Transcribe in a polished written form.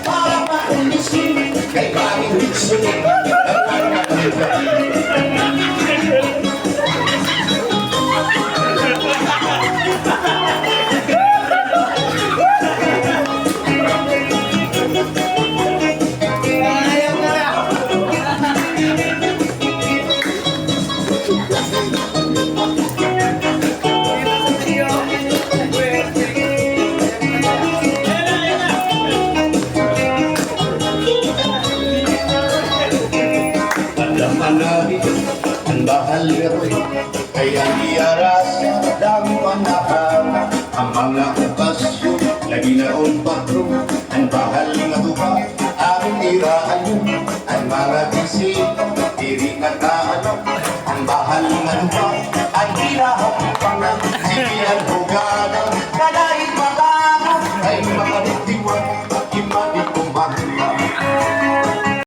para maunisin kay kaming higsunod ang mga ang bahal leroy ay ang iaras ng panahal ang mga okasyon lagi na on patro ang bahal nga tuha ang iraan ang mga bisi diri nga taano ang bahal nga tuha ang iraan pang sige ang huga